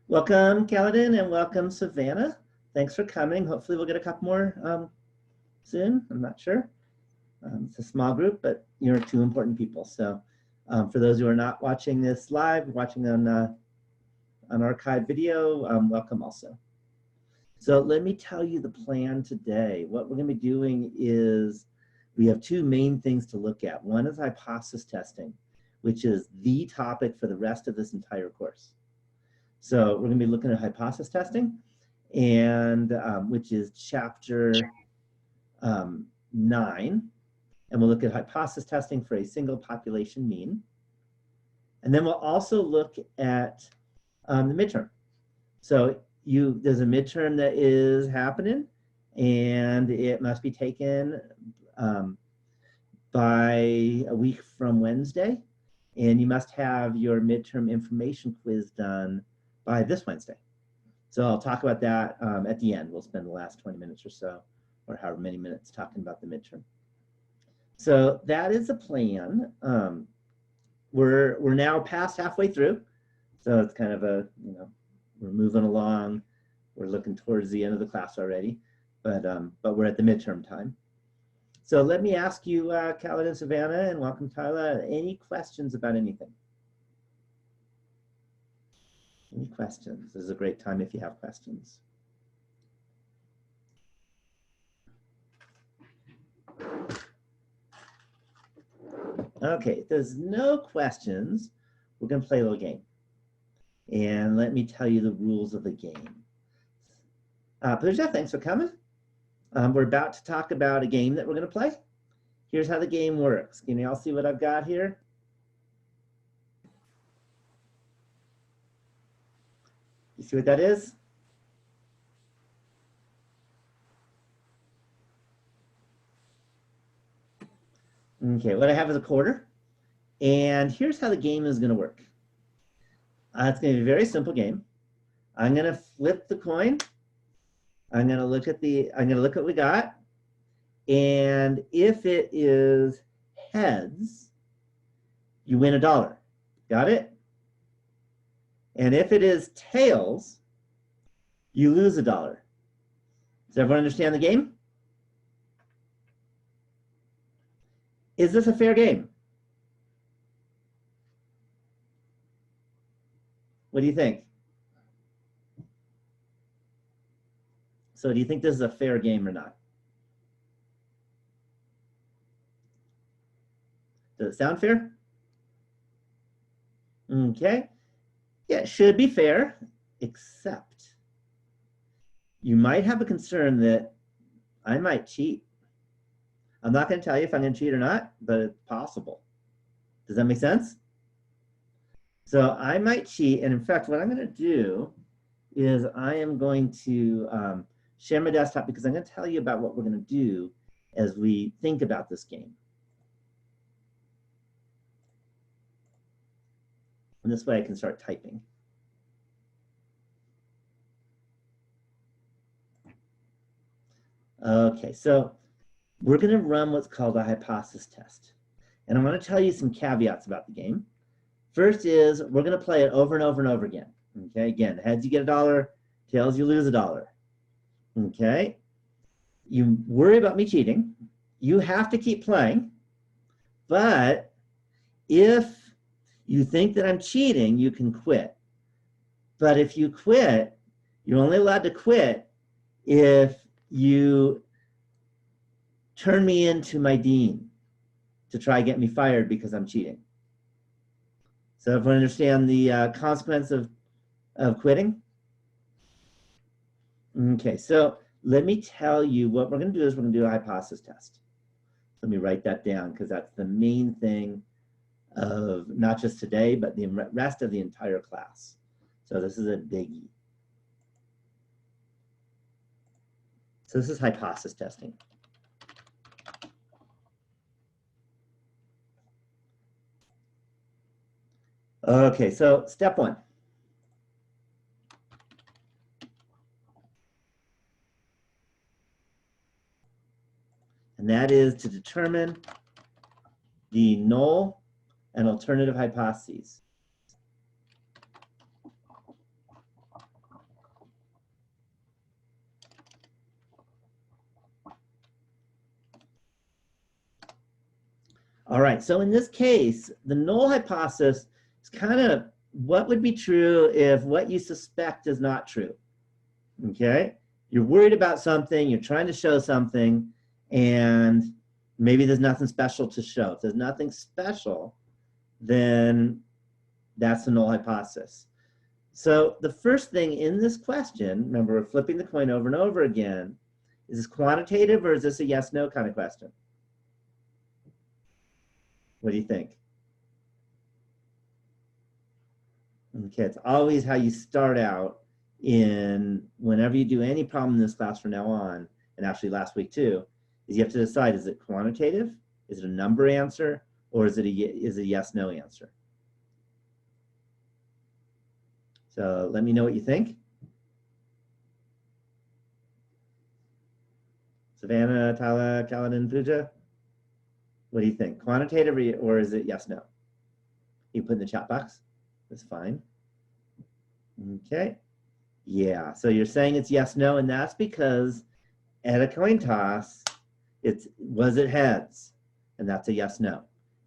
Welcome, Kaladin, and welcome, Savannah. Thanks for coming. Hopefully we'll get a couple more soon. I'm not sure. It's a small group, but you're two important people. So for those who are not watching this live, watching on archived video, welcome also. So let me tell you the plan today. What we're going to be doing is we have two main things to look at. One is hypothesis testing, which is the topic for the rest of this entire course. So we're going to be looking at hypothesis testing, and which is chapter 9. And we'll look at hypothesis testing for a single population mean. And then we'll also look at the midterm. So there's a midterm that is happening, and it must be taken by a week from Wednesday. And you must have your midterm information quiz done by this Wednesday. So I'll talk about that at the end. We'll spend the last 20 minutes or so, or however many minutes, talking about the midterm. So that is the plan. We're now past halfway through. So it's kind of we're moving along. We're looking towards the end of the class already, but we're at the midterm time. So let me ask you, Khaled and Savannah, and welcome, Tyler, any questions about anything? Any questions? This is a great time if you have questions. Okay, if there's no questions, we're going to play a little game. And let me tell you the rules of the game. Pooja, thanks for coming. We're about to talk about a game that we're going to play. Here's how the game works. Can you all see what I've got here? You see what that is? Okay, what I have is a quarter. And here's how the game is going to work. It's going to be a very simple game. I'm going to flip the coin. I'm going to look at what we got. And if it is heads, you win $1. Got it? And if it is tails, you lose $1. Does everyone understand the game? Is this a fair game? What do you think? So do you think this is a fair game or not? Does it sound fair? Okay. Yeah, it should be fair, except you might have a concern that I might cheat. I'm not going to tell you if I'm going to cheat or not, but it's possible. Does that make sense? So I might cheat, and in fact, what I'm going to do is I am going to share my desktop because I'm going to tell you about what we're going to do as we think about this game. And this way I can start typing. Okay, so we're going to run what's called a hypothesis test. And I'm going to tell you some caveats about the game. First is we're going to play it over and over and over again. Okay, again, heads you get $1, tails you lose $1. Okay, you worry about me cheating. You have to keep playing. But if you think that I'm cheating, you can quit. But if you quit, you're only allowed to quit if you turn me into my dean to try and get me fired because I'm cheating. So everyone understand the consequence of quitting? Okay, so let me tell you what we're going to do is we're going to do a hypothesis test. Let me write that down because that's the main thing of not just today, but the rest of the entire class. So this is a biggie. So this is hypothesis testing. Okay, so step 1. And that is to determine the null and alternative hypotheses. All right, so in this case, the null hypothesis is kind of what would be true if what you suspect is not true, okay? You're worried about something, you're trying to show something, and maybe there's nothing special to show. If there's nothing special, then that's the null hypothesis. So the first thing in this question, remember we're flipping the coin over and over again, is this quantitative or is this a yes/no kind of question? What do you think? Okay, it's always how you start out in whenever you do any problem in this class from now on, and actually last week too, is you have to decide, is it quantitative? Is it a number answer? Or is it a yes/no answer? So let me know what you think. Savannah, Tala, Kaladin, Pooja, what do you think? Quantitative or is it yes/no? You put in the chat box. That's fine. Okay. Yeah, so you're saying it's yes/no, and that's because at a coin toss, was it heads? And that's a yes/no.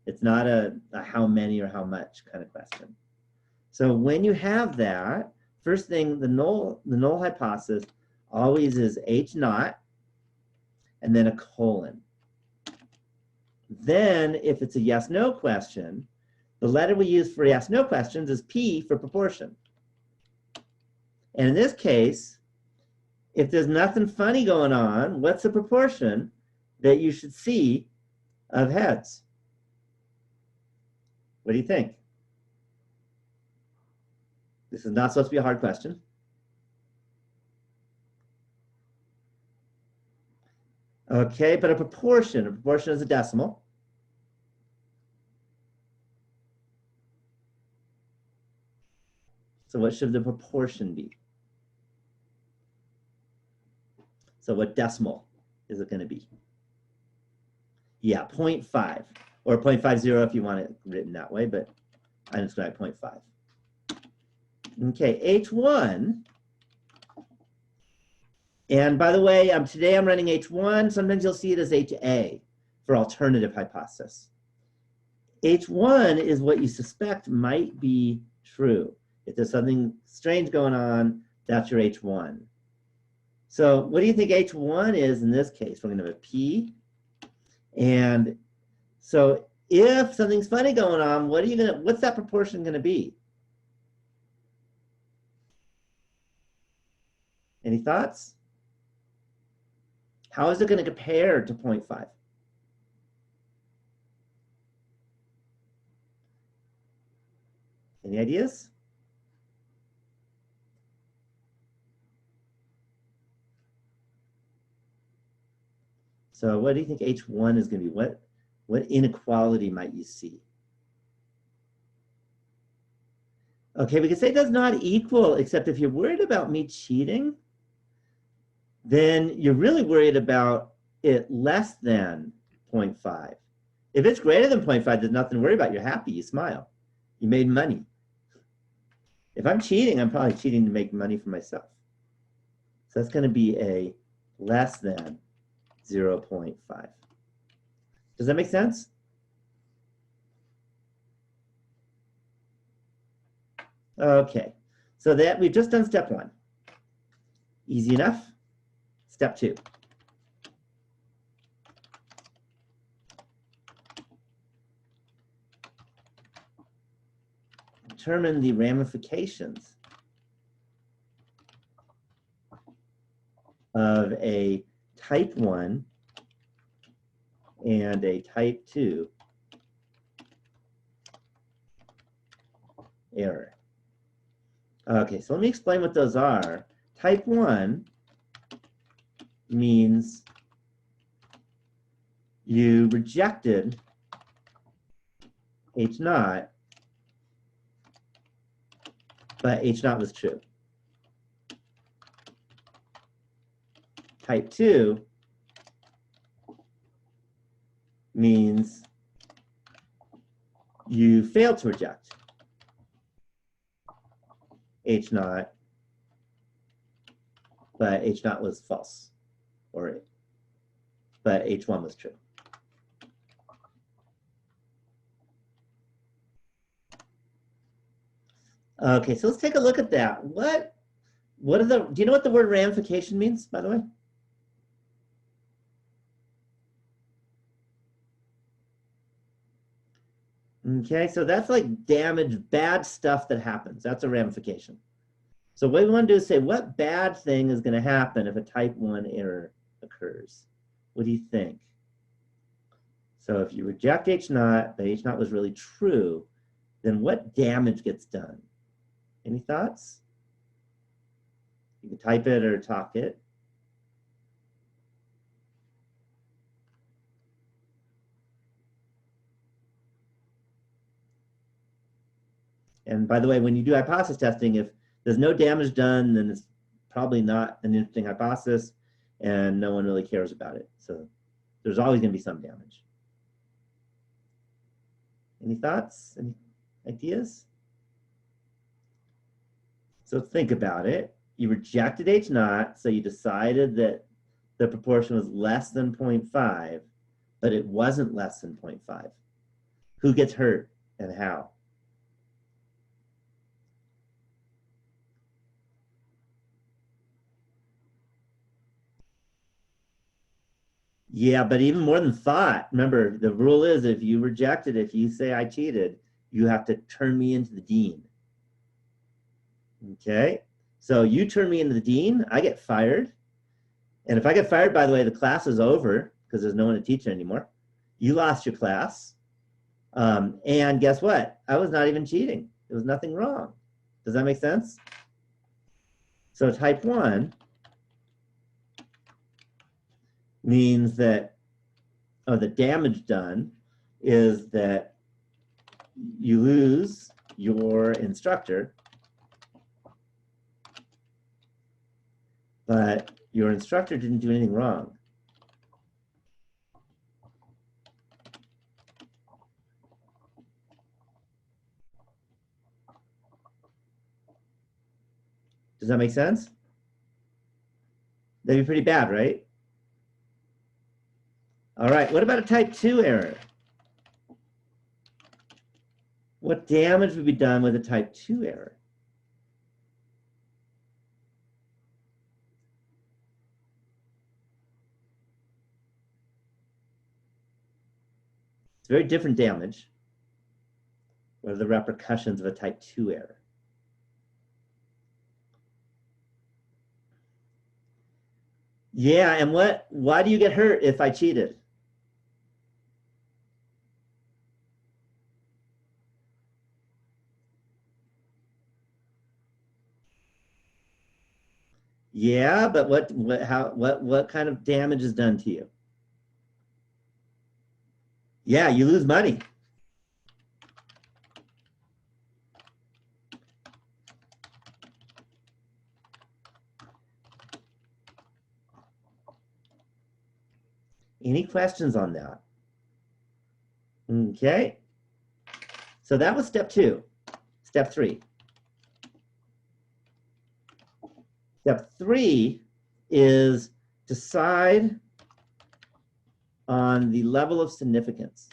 It's not a how many or how much kind of question. So when you have that, first thing, the null hypothesis always is H naught and then a colon. Then if it's a yes/no question, the letter we use for yes/no questions is P for proportion. And in this case, if there's nothing funny going on, what's the proportion that you should see of heads? What do you think? This is not supposed to be a hard question. Okay, but a proportion is a decimal. So what should the proportion be? So what decimal is it going to be? Yeah, 0.5 or 0.50 if you want it written that way, but I just write 0.5. Okay, H1. And by the way, today I'm running H1. Sometimes you'll see it as HA for alternative hypothesis. H1 is what you suspect might be true. If there's something strange going on, that's your H1. So what do you think H1 is in this case? We're going to have a P. And so if something's funny going on, what's that proportion going to be? Any thoughts? How is it going to compare to 0.5? Any ideas? So what do you think H1 is going to be? What inequality might you see? Okay, we can say it does not equal, except if you're worried about me cheating, then you're really worried about it less than 0.5. If it's greater than 0.5, there's nothing to worry about. You're happy, you smile. You made money. If I'm cheating, I'm probably cheating to make money for myself. So that's going to be a less than 0.5. Does that make sense? Okay, so that we've just done step 1. Easy enough. Step 2. Determine the ramifications of a type 1 and a type 2 error. Okay, so let me explain what those are. Type 1 means you rejected H naught, but H naught was true. Type 2 means you failed to reject H naught, but H naught was false, but H1 was true. Okay, so let's take a look at that. What are the, do you know what the word ramification means, by the way? Okay, so that's like damage, bad stuff that happens. That's a ramification. So what we want to do is say, what bad thing is going to happen if a type 1 error occurs? What do you think? So if you reject H naught, but H naught was really true, then what damage gets done? Any thoughts? You can type it or talk it. And by the way, when you do hypothesis testing, if there's no damage done, then it's probably not an interesting hypothesis and no one really cares about it. So there's always going to be some damage. Any thoughts? Any ideas? So think about it. You rejected H naught, so you decided that the proportion was less than 0.5, but it wasn't less than 0.5. Who gets hurt and how? Yeah, but even more than thought. Remember, the rule is if you reject it, if you say I cheated, you have to turn me into the dean. Okay? So you turn me into the dean, I get fired. And if I get fired, by the way, the class is over because there's no one to teach anymore. You lost your class. And guess what? I was not even cheating. There was nothing wrong. Does that make sense? So type 1 means that, oh, the damage done is that you lose your instructor, but your instructor didn't do anything wrong. Does that make sense? That'd be pretty bad, right? All right, what about a type 2 error? What damage would be done with a type 2 error? It's very different damage. What are the repercussions of a type 2 error? Yeah, and why do you get hurt if I cheated? Yeah, but what kind of damage is done to you? Yeah, you lose money. Any questions on that? Okay. So that was step 2. Step 3. Step 3 is decide on the level of significance.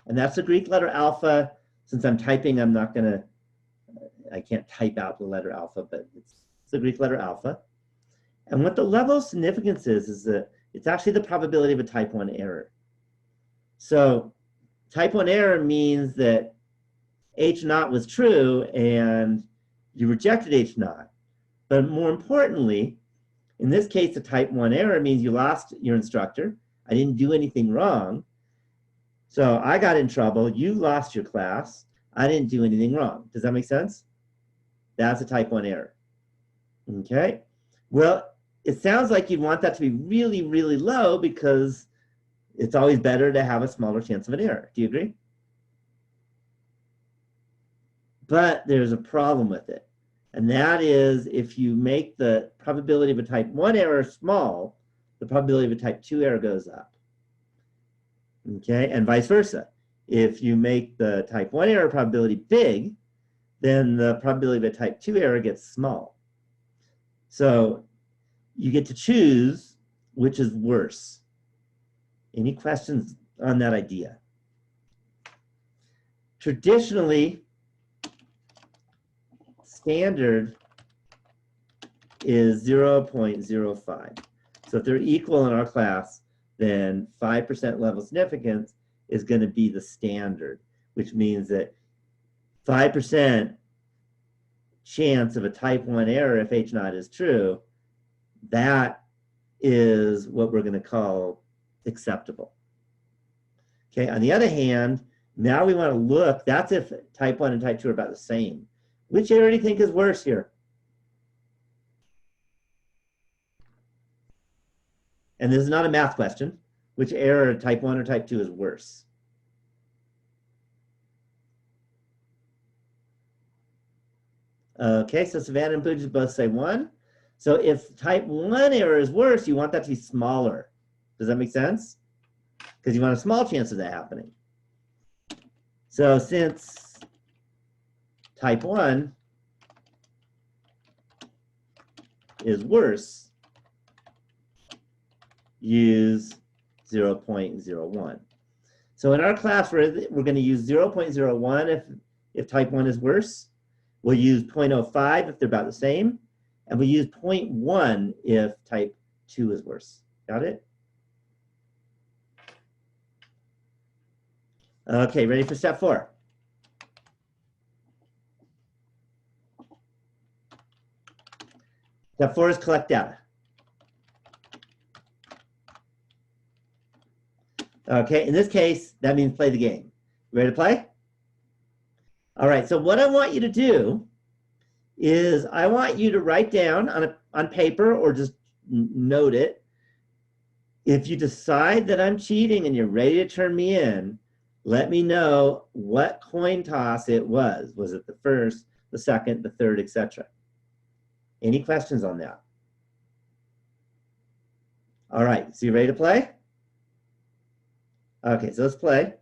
And that's the Greek letter alpha. Since I'm typing, I can't type out the letter alpha, but it's the Greek letter alpha. And what the level of significance is that it's actually the probability of a type 1 error. So type 1 error means that H naught was true and you rejected H naught. But more importantly, in this case, a type 1 error means you lost your instructor. I didn't do anything wrong. So I got in trouble. You lost your class. I didn't do anything wrong. Does that make sense? That's a type 1 error. Okay. Well, it sounds like you'd want that to be really, really low because it's always better to have a smaller chance of an error. Do you agree? But there's a problem with it. And that is if you make the probability of a type 1 error small, the probability of a type 2 error goes up. Okay, and vice versa. If you make the type 1 error probability big, then the probability of a type 2 error gets small. So you get to choose which is worse. Any questions on that idea. Traditionally, standard is 0.05. So if they're equal in our class, then 5% level significance is going to be the standard, which means that 5% chance of a type 1 error if H naught is true, that is what we're going to call acceptable. Okay, on the other hand, now we want to look, that's if type 1 and type 2 are about the same. Which error do you think is worse here? And this is not a math question. Which error, type 1 or type 2, is worse? Okay, so Savannah and Pooja both say 1. So if type 1 error is worse, you want that to be smaller. Does that make sense? Because you want a small chance of that happening. So since type 1 is worse, use 0.01. So in our class, we're going to use 0.01 if type 1 is worse. We'll use 0.05 if they're about the same. And we'll use 0.1 if type 2 is worse. Got it? Okay, ready for step 4? Step 4 is collect data. Okay, in this case, that means play the game. Ready to play? All right, so what I want you to do is I want you to write down on paper or just note it. If you decide that I'm cheating and you're ready to turn me in, let me know what coin toss it was. Was it the first, the second, the third, etc.? Any questions on that? All right, so you ready to play? Okay, so let's play.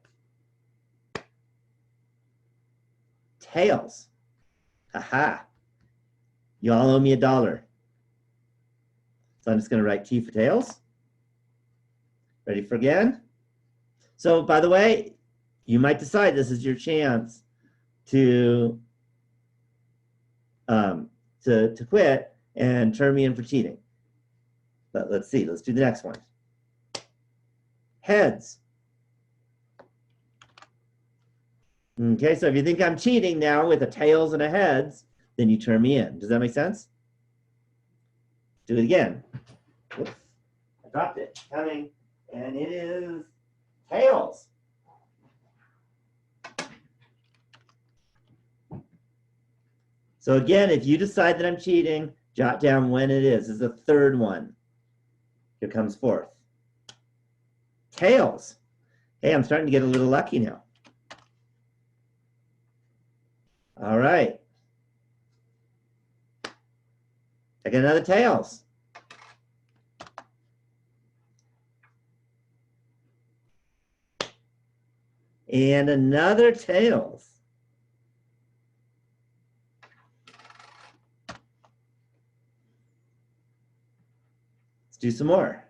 Tails. Aha. You all owe me $1. So I'm just going to write T for tails. Ready for again? So by the way, you might decide this is your chance to quit and turn me in for cheating. But let's see. Let's do the next one. Heads. Okay, so if you think I'm cheating now with a tails and a heads, then you turn me in. Does that make sense? Do it again. Oops, I dropped it. Coming. And it is tails. So again, if you decide that I'm cheating, jot down when it is. This is the third one. Here comes fourth. Tails. Hey, I'm starting to get a little lucky now. All right. I got another tails. And another tails. Let's do some more.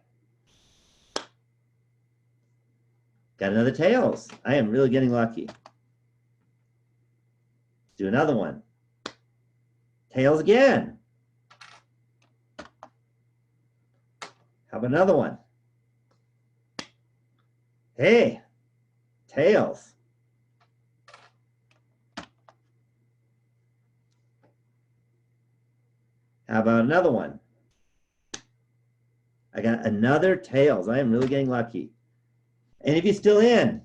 Got another tails. I am really getting lucky. Do another one. Tails again. How about another one? Hey, tails. How about another one? I got another tails. I am really getting lucky. Any of you still in?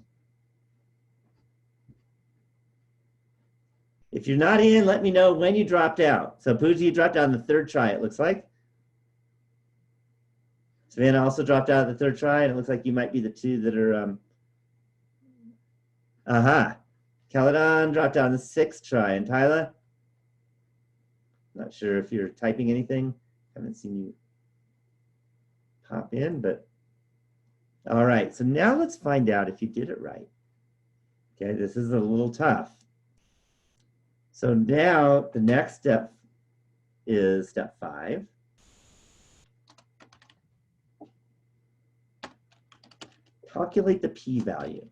If you're not in, let me know when you dropped out. So Pooja, you dropped out on the third try, it looks like. Savannah also dropped out of the third try, and it looks like you might be the two that are, Caledon dropped out on the sixth try. And Tyler? Not sure if you're typing anything. Haven't seen you pop in, but all right. So now let's find out if you did it right. Okay, this is a little tough. So now the next step is step 5. calculate the p-value.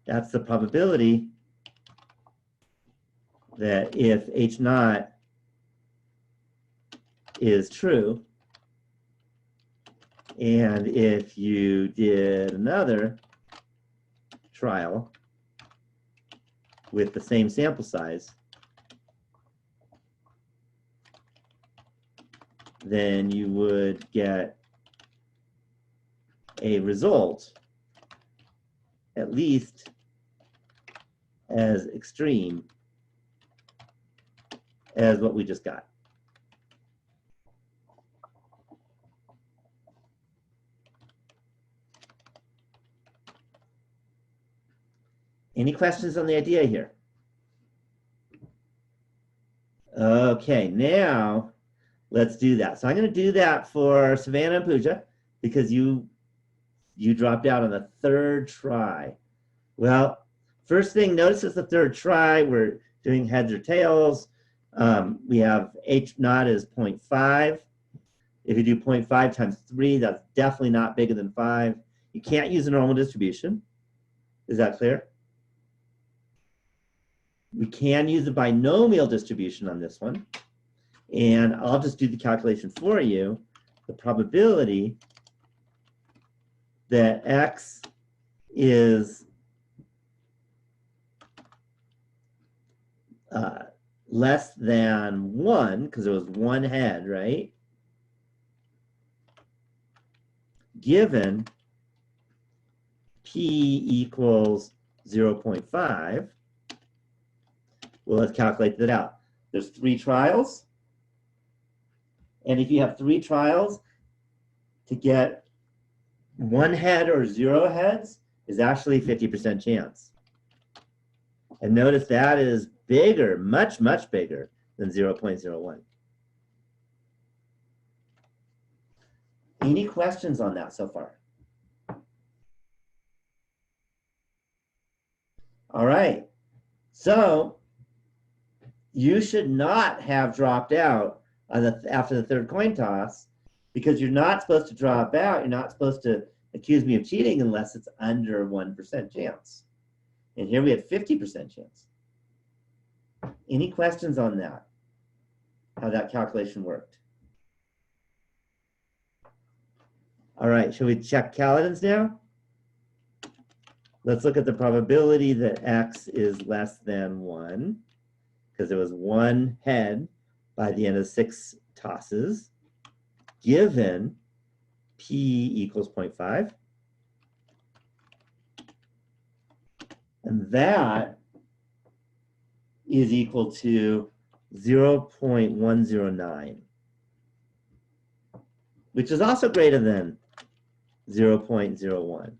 That's the probability that if H naught is true, and if you did another trial with the same sample size, then you would get a result at least as extreme as what we just got. Any questions on the idea here? Okay, now let's do that. So I'm going to do that for Savannah and Pooja because you dropped out on the third try. Well, first thing, notice it's the third try. We're doing heads or tails. We have H naught is 0.5. If you do 0.5 times 3, that's definitely not bigger than 5. You can't use a normal distribution. Is that clear? We can use a binomial distribution on this one. And I'll just do the calculation for you. The probability that X is less than 1, because it was one head, right? Given P equals 0.5, well, let's calculate that out. There's 3 trials. And if you have 3 trials, to get 1 head or 0 heads is actually 50% chance. And notice that is bigger, much, much bigger than 0.01. Any questions on that so far? All right. So you should not have dropped out after the third coin toss, because you're not supposed to drop out. You're not supposed to accuse me of cheating unless it's under 1% chance. And here we had 50% chance. Any questions on that? How that calculation worked? All right, shall we check Kaladin's now? Let's look at the probability that X is less than 1, because there was 1 head by the end of 6 tosses, given P equals 0.5. And that is equal to 0.109, which is also greater than 0.01.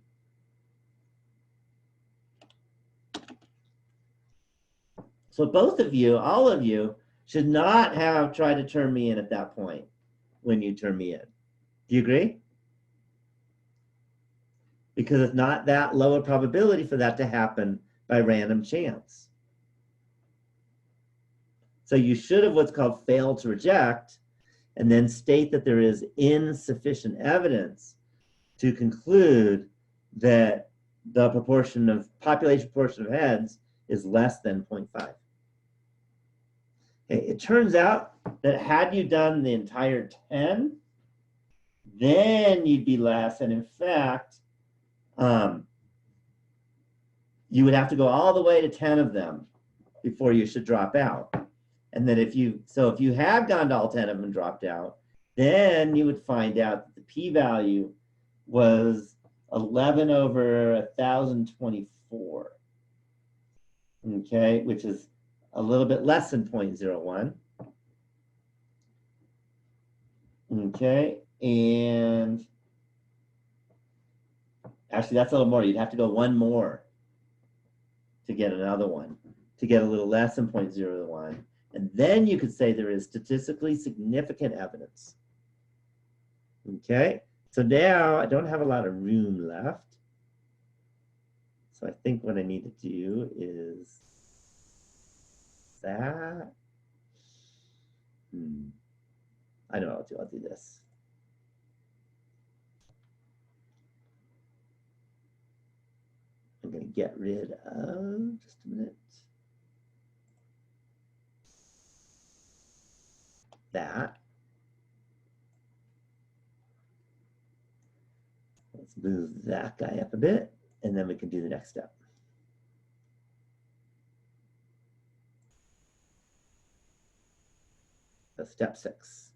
So both of you, all of you, should not have tried to turn me in at that point when you turn me in. Do you agree? Because it's not that low a probability for that to happen by random chance. So you should have what's called fail to reject, and then state that there is insufficient evidence to conclude that the population proportion of heads is less than 0.5. Okay, it turns out that had you done the entire 10, then you'd be less, and in fact, you would have to go all the way to 10 of them before you should drop out. And then if you had gone to all 10 of them and dropped out, then you would find out that the p-value was 11 over 1,024, okay, which is a little bit less than 0.01. Okay, and actually that's a little more. You'd have to go one more to get another one, to get a little less than 0.01. And then you could say there is statistically significant evidence. Okay, so now I don't have a lot of room left. So I think what I need to do is that. I know what I'll do. I'll do this. I'm going to get rid of, just a minute, that. Let's move that guy up a bit, and then we can do the next step. So step 6.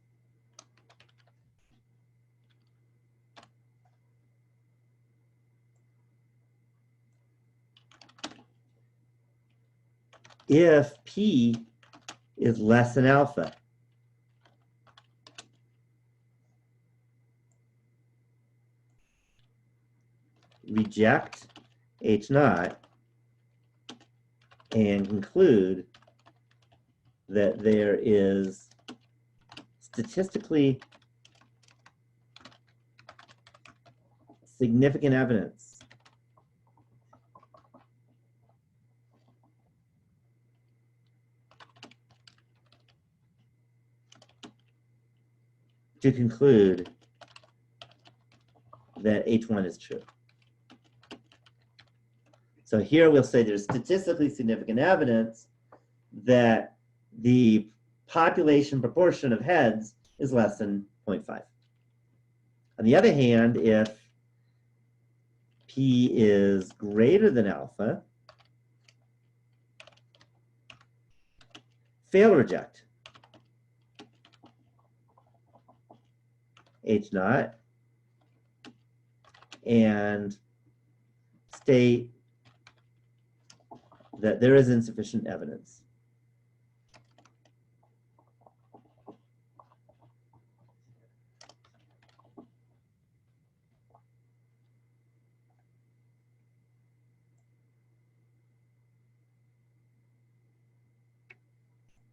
If P is less than alpha, reject H naught and conclude that there is statistically significant evidence to conclude that H1 is true. So here we'll say there's statistically significant evidence that the population proportion of heads is less than 0.5. On the other hand, if P is greater than alpha, fail reject H naught and state that there is insufficient evidence.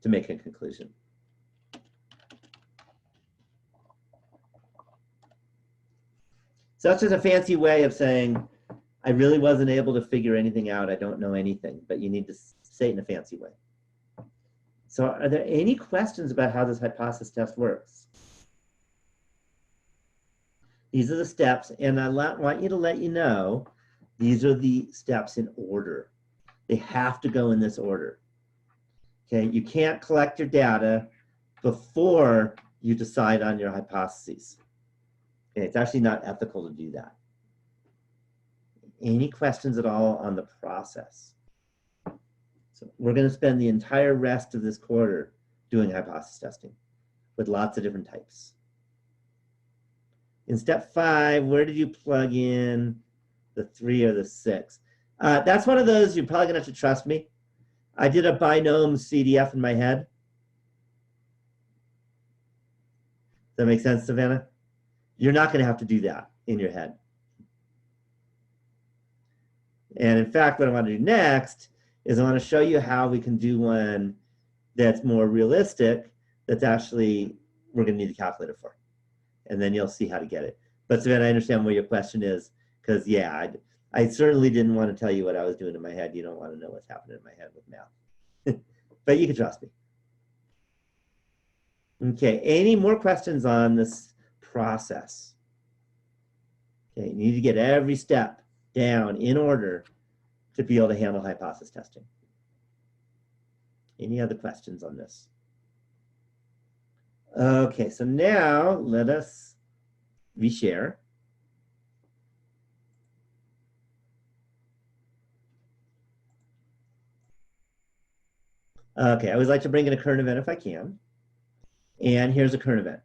To make a conclusion. So that's just a fancy way of saying, I really wasn't able to figure anything out. I don't know anything, but you need to say it in a fancy way. So are there any questions about how this hypothesis test works? These are the steps, and I want you to let you know, these are the steps in order. They have to go in this order. Okay, you can't collect your data before you decide on your hypotheses. Okay, it's actually not ethical to do that. Any questions at all on the process? So we're going to spend the entire rest of this quarter doing hypothesis testing with lots of different types. In step 5, where did you plug in the 3 or the 6? That's one of those you're probably going to have to trust me. I did a binom CDF in my head. Does that make sense, Savannah? You're not going to have to do that in your head. And in fact, what I want to do next is I want to show you how we can do one that's more realistic, that's actually, we're going to need a calculator for. And then you'll see how to get it. But Savannah, I understand what your question is, because yeah, I certainly didn't want to tell you what I was doing in my head. You don't want to know what's happening in my head with math. But you can trust me. Okay, any more questions on this process? Okay, you need to get every step down in order to be able to handle hypothesis testing. Any other questions on this? Okay, so now let us reshare. Okay, I always like to bring in a current event if I can. And here's a current event.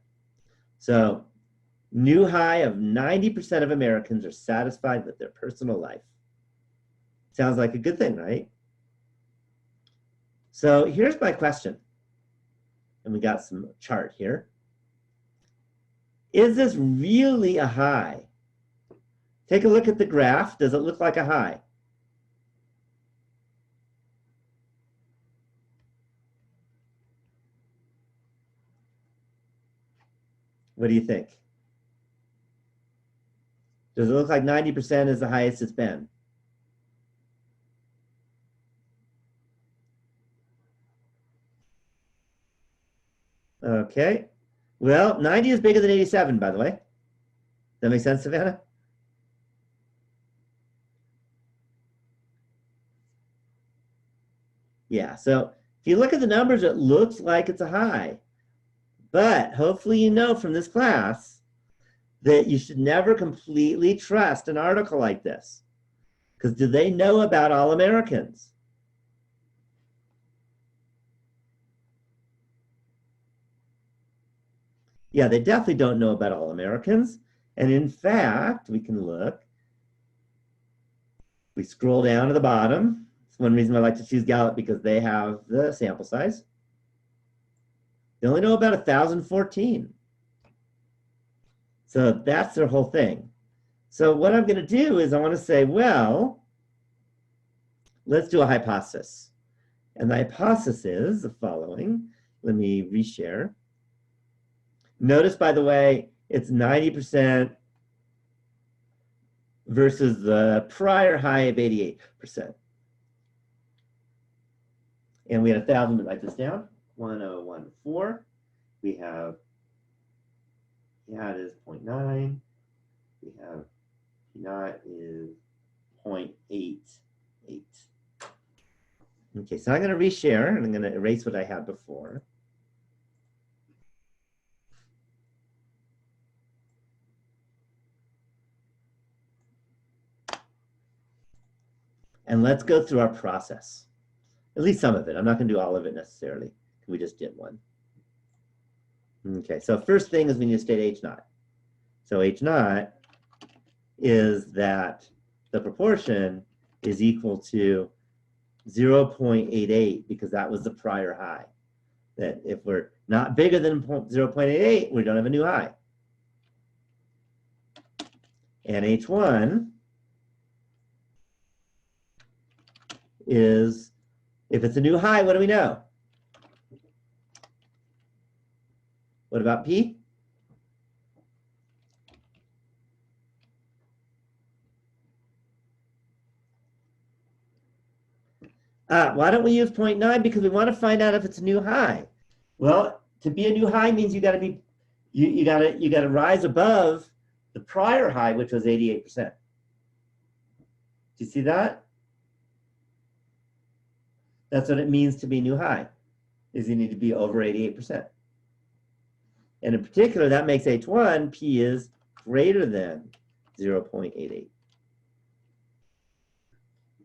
So, new high of 90% of Americans are satisfied with their personal life. Sounds like a good thing, right? So here's my question. And we got some chart here. Is this really a high? Take a look at the graph. Does it look like a high? What do you think? Does it look like 90% is the highest it's been? Okay, Well, 90 is bigger than 87, by the way. Does that make sense, Savannah? Yeah, so if you look at the numbers, it looks like it's a high. But hopefully you know from this class that you should never completely trust an article like this. Because do they know about all Americans? Yeah, they definitely don't know about all Americans. And in fact, we can look. We scroll down to the bottom. It's one reason I like to choose Gallup because they have the sample size. They only know about 1,014. So that's their whole thing. So what I'm going to do is I want to say, well, let's do a hypothesis. And the hypothesis is the following. Let me reshare. Notice, by the way, it's 90% versus the prior high of 88%. And we had 1,000, write this down, 1014. We have, yeah, it is 0.9. We have P0 is 0.88. Okay, so I'm going to reshare, and I'm going to erase what I had before. And let's go through our process. At least some of it. I'm not going to do all of it necessarily. We just did one. Okay, so first thing is we need to state H0. So H0 is that the proportion is equal to 0.88 because that was the prior high. That if we're not bigger than 0.88, we don't have a new high. And H1 is, if it's a new high, what do we know? What about P? Why don't we use 0.9? Because we want to find out if it's a new high. Well, to be a new high means you got to be, you got to rise above the prior high, which was 88%. Do you see that? That's what it means to be new high, is you need to be over 88%. And in particular, that makes H1, P is greater than 0.88.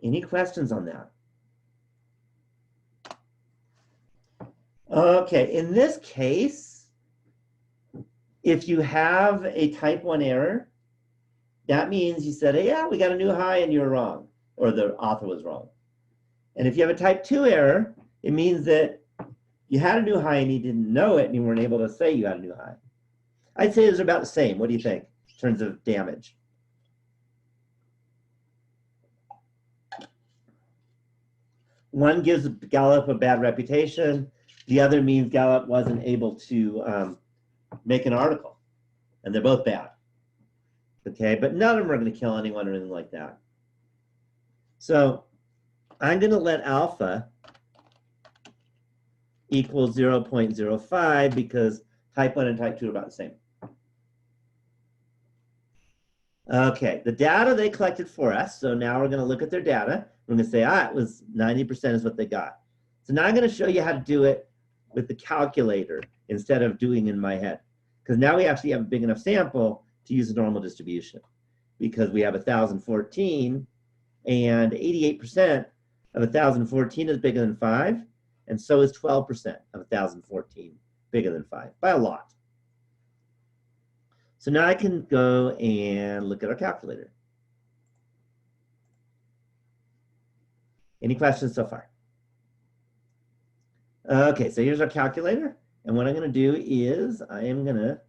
Any questions on that? Okay, in this case, if you have a type 1 error, that means you said, hey, yeah, we got a new high and you're wrong, or the author was wrong. And if you have a type 2 error, it means that you had a new high and you didn't know it and you weren't able to say you had a new high. I'd say it's about the same. What do you think in terms of damage? One gives Gallup a bad reputation. The other means Gallup wasn't able to make an article. And they're both bad. Okay, but none of them are going to kill anyone or anything like that. So I'm going to let alpha equal 0.05 because type 1 and type 2 are about the same. Okay, the data they collected for us. So now we're going to look at their data. We're going to say, it was 90% is what they got. So now I'm going to show you how to do it with the calculator instead of doing in my head. Because now we actually have a big enough sample to use a normal distribution. Because we have 1,014 and 88% of 1,014 is bigger than 5. And so is 12% of 1,014 bigger than 5 by a lot. So now I can go and look at our calculator. Any questions so far? Okay, so here's our calculator. And what I'm going to do is I am going to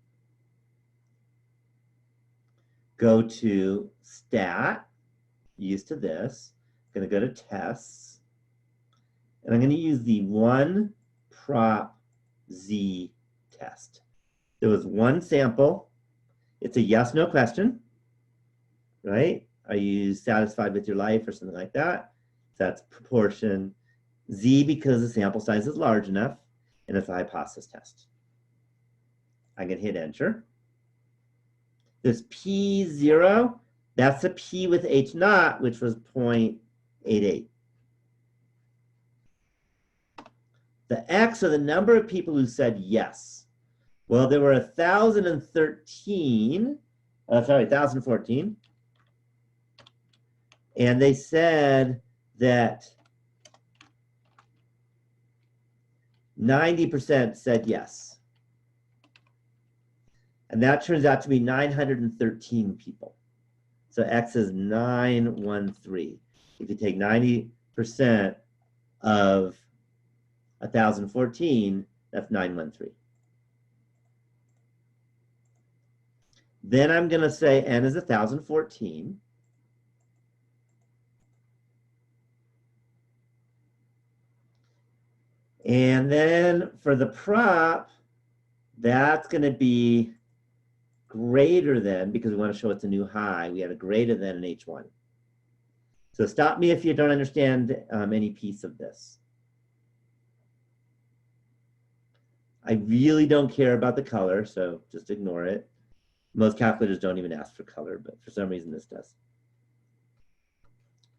go to stat, used to this. I'm going to go to tests. And I'm going to use the one prop Z test. There was one sample. It's a yes/no question, right? Are you satisfied with your life or something like that? So that's proportion. Z because the sample size is large enough, and it's a hypothesis test. I can hit enter. This P0, that's a P with H naught, which was 0.88. The X are the number of people who said yes. Well, there were 1,014, and they said that 90% said yes. And that turns out to be 913 people. So X is 913. If you take 90% of 1,014, that's 913. Then I'm going to say N is 1,014. And then for the prop, that's going to be greater than, because we want to show it's a new high, we have a greater than an H1. So stop me if you don't understand any piece of this. I really don't care about the color, so just ignore it. Most calculators don't even ask for color, but for some reason this does.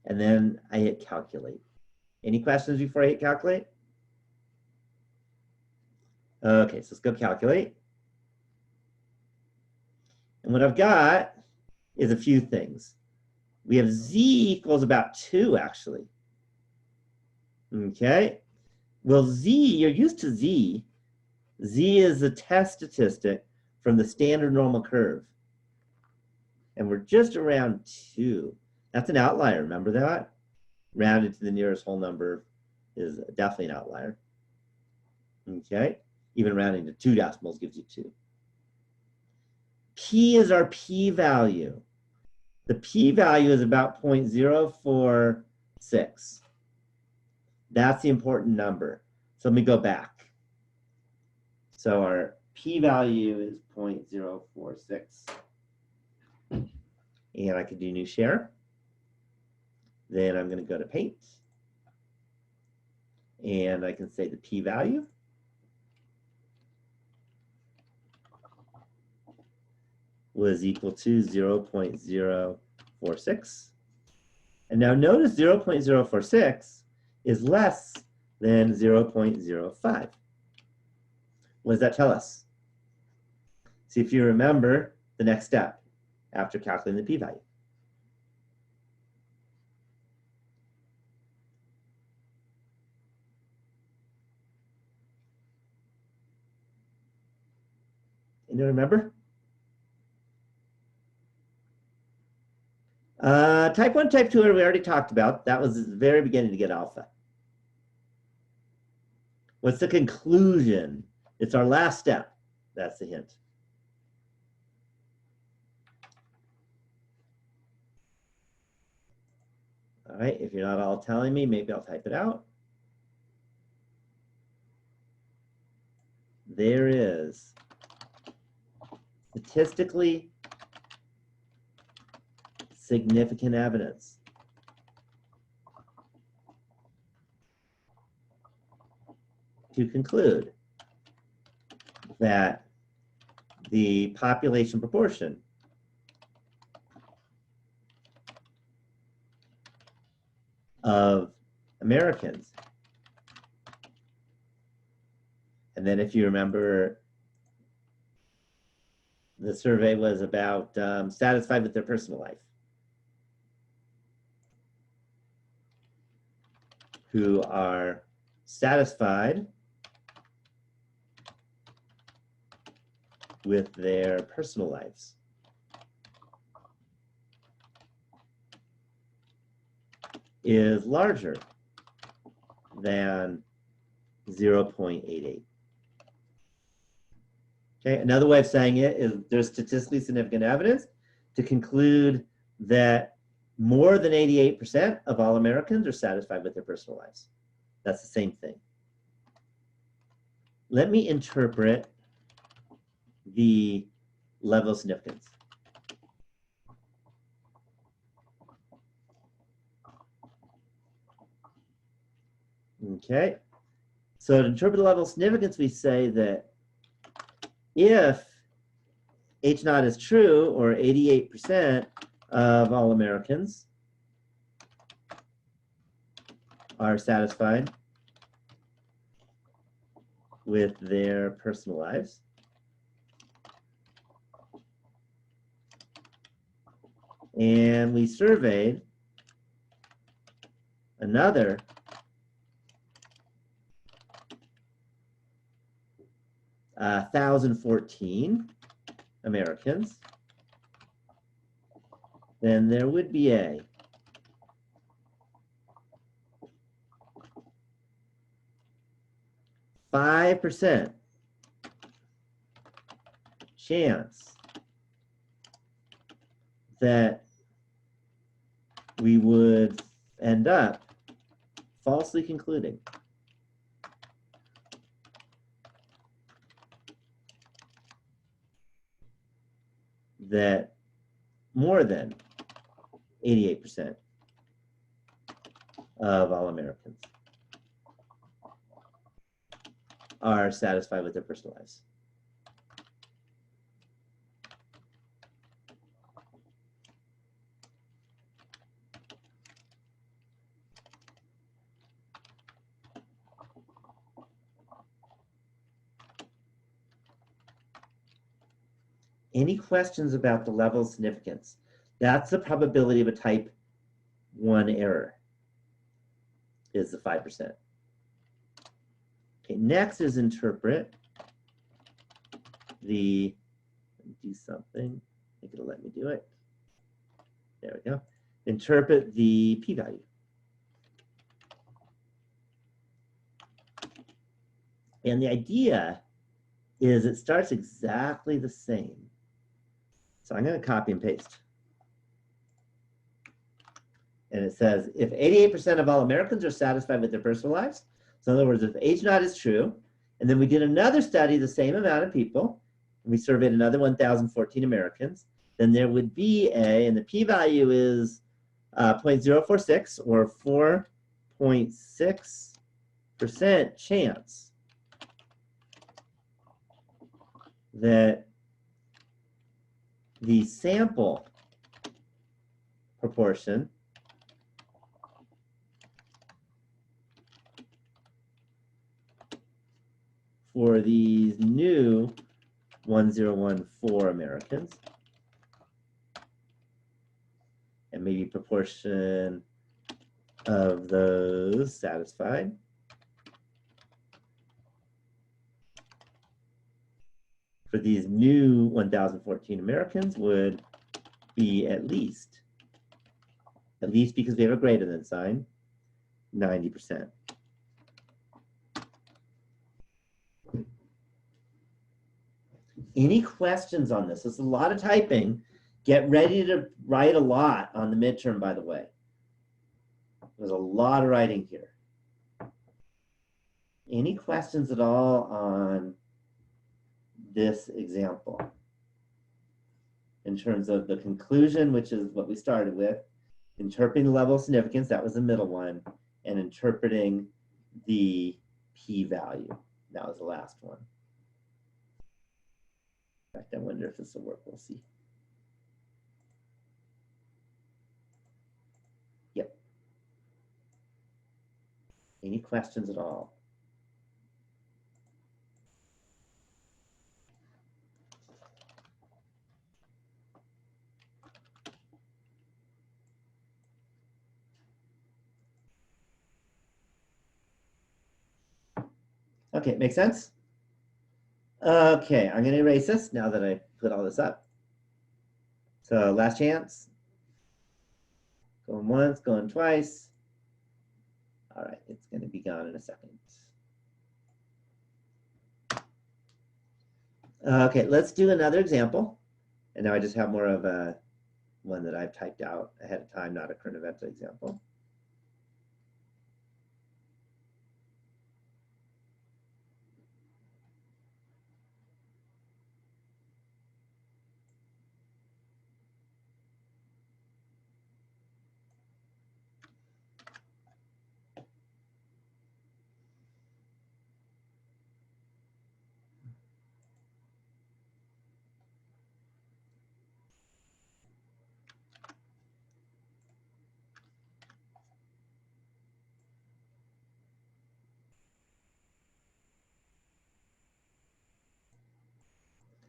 And then I hit calculate. Any questions before I hit calculate? Okay, so let's go calculate. And what I've got is a few things. We have Z equals about 2, actually. Okay. Well, Z, you're used to Z. Z is the test statistic from the standard normal curve. And we're just around 2. That's an outlier, remember that? Rounded to the nearest whole number is definitely an outlier. Okay. Even rounding to 2 decimals gives you 2. P is our p-value. The p-value is about 0.046. That's the important number. So let me go back. So our p-value is 0.046. And I can do new share. Then I'm going to go to paint. And I can say the p-value was equal to 0.046. And now notice 0.046 is less than 0.05. What does that tell us? See if you remember the next step after calculating the p-value. Anyone remember? Type 1, type 2 we already talked about. That was the very beginning to get alpha. What's the conclusion? It's our last step. That's the hint. All right, if you're not all telling me, maybe I'll type it out. There is statistically significant evidence to conclude that the population proportion of Americans, and then if you remember, the survey was about satisfied with their personal life, who are satisfied with their personal lives. Is larger than 0.88. Okay, another way of saying it is there's statistically significant evidence to conclude that more than 88% of all Americans are satisfied with their personal lives. That's the same thing. Let me interpret the level of significance. Okay, so to interpret the level of significance, we say that if H naught is true, or 88% of all Americans are satisfied with their personal lives, and we surveyed another 1,014 Americans, then there would be a 5% chance that we would end up falsely concluding that more than 88% of all Americans are satisfied with their personal lives. Any questions about the level of significance? That's the probability of a type 1 error, is the 5%. Okay, next is interpret the, do something, I think it'll let me do it. There we go. Interpret the p-value. And the idea is it starts exactly the same. So I'm going to copy and paste. And it says, if 88% of all Americans are satisfied with their personal lives, so in other words, if H naught is true, and then we did another study, the same amount of people, and we surveyed another 1,014 Americans, then there would be a, and the p-value is 0.046 or 4.6% chance that the sample proportion for these new 1014 Americans, and maybe proportion of those satisfied for these new 1,014 Americans would be at least because we have a greater than sign, 90%. Any questions on this? It's a lot of typing. Get ready to write a lot on the midterm, by the way. There's a lot of writing here. Any questions at all on this example? In terms of the conclusion, which is what we started with, interpreting the level of significance, that was the middle one, and interpreting the p-value. That was the last one. In fact, I wonder if this will work. We'll see. Yep. Any questions at all? Okay, makes sense? Okay, I'm going to erase this now that I put all this up. So last chance. Going once, going twice. All right, it's going to be gone in a second. Okay, let's do another example. And now I just have more of a one that I've typed out ahead of time, not a current event example.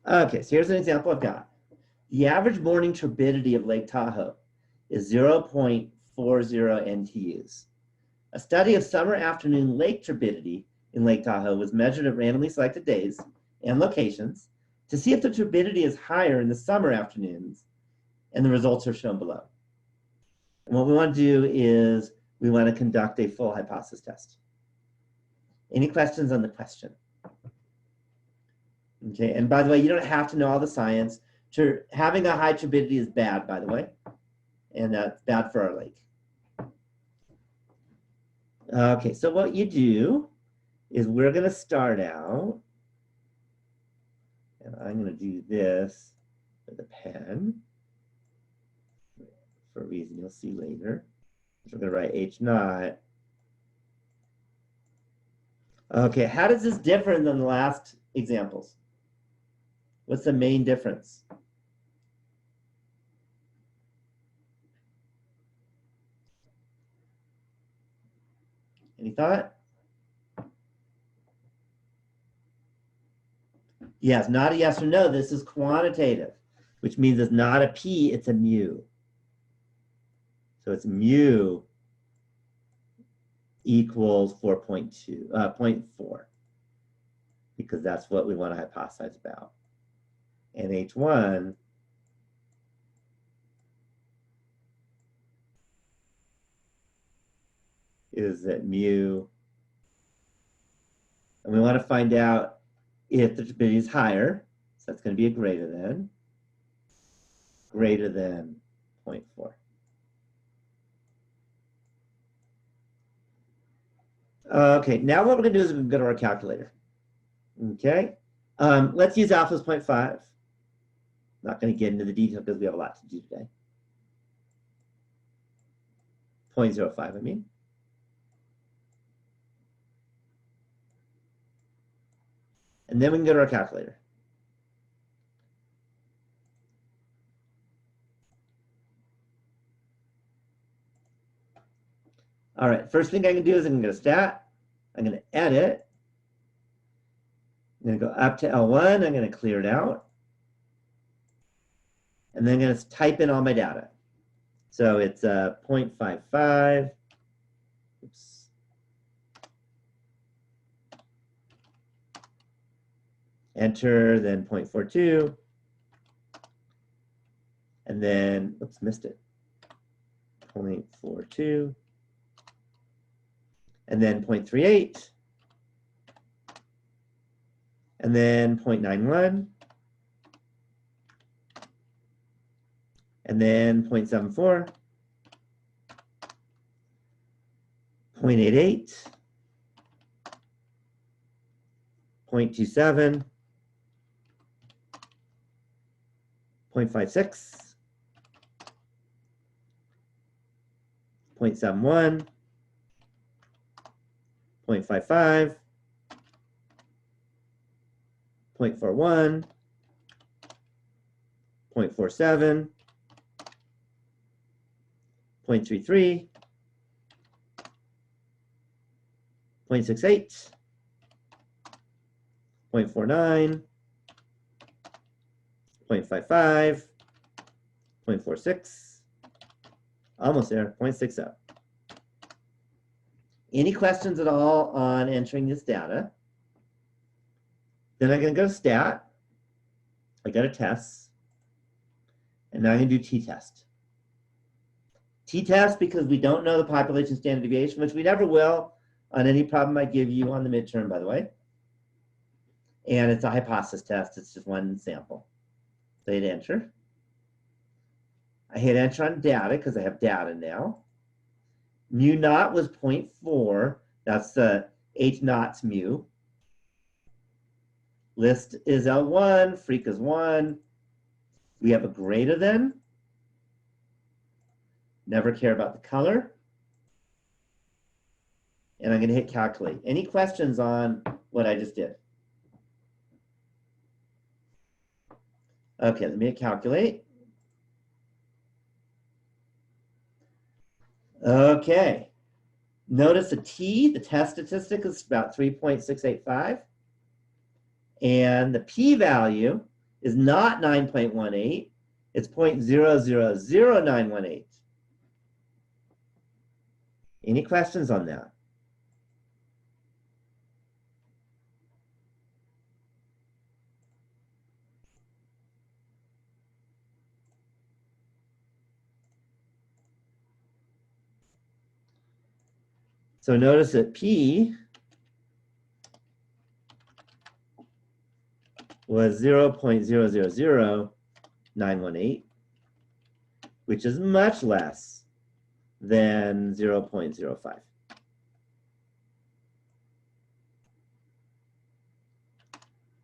Okay, so here's an example I've got. The average morning turbidity of Lake Tahoe is 0.40 NTUs. A study of summer afternoon lake turbidity in Lake Tahoe was measured at randomly selected days and locations to see if the turbidity is higher in the summer afternoons, and the results are shown below. And what we want to do is we want to conduct a full hypothesis test. Any questions on the question? Okay, and by the way, you don't have to know all the science. Having a high turbidity is bad, by the way, and that's bad for our lake. Okay, so what you do is we're going to start out, and I'm going to do this with a pen for a reason you'll see later. So we're going to write H naught. Okay, how does this differ than the last examples? What's the main difference? Any thought? Yes, not a yes or no. This is quantitative, which means it's not a P, it's a mu. So it's mu equals 0.4, because that's what we want to hypothesize about. And H1 is that mu, and we want to find out if the turbidity is higher, so that's going to be a greater than 0.4. Okay, now what we're going to do is we're going to go to our calculator. Okay, let's use alpha as 0.5. Not going to get into the detail because we have a lot to do today. 0.05, I mean. And then we can go to our calculator. All right, first thing I can do is I'm going to go to stat. I'm going to edit. I'm going to go up to L1. I'm going to clear it out. And then I'm going to type in all my data. So it's 0.55. Oops. Enter, then 0.42. And then, oops, missed it. 0.42. And then 0.38. And then 0.91. And then 0.74. 0.88. 0.27. 0.56. 0.71. 0.55. 0.41. 0.47. 0.33. 0.68. 0.49. 0.55. 0.46. Almost there, 0.60. Any questions at all on entering this data? Then I'm going to go to stat. I go to tests. And now I'm going to do t-test. T-test because we don't know the population standard deviation, which we never will on any problem I give you on the midterm, by the way. And it's a hypothesis test. It's just one sample. So I hit enter. I hit enter on data because I have data now. Mu naught was 0.4. That's the H naught's mu. List is L1. Freak is 1. We have a greater than. Never care about the color. And I'm going to hit calculate. Any questions on what I just did? Okay, let me hit calculate. Okay. Notice the T, the test statistic, is about 3.685. And the p-value is not 9.18, it's 0.000918. Any questions on that? So notice that P was 0.000918, which is much less than 0.05.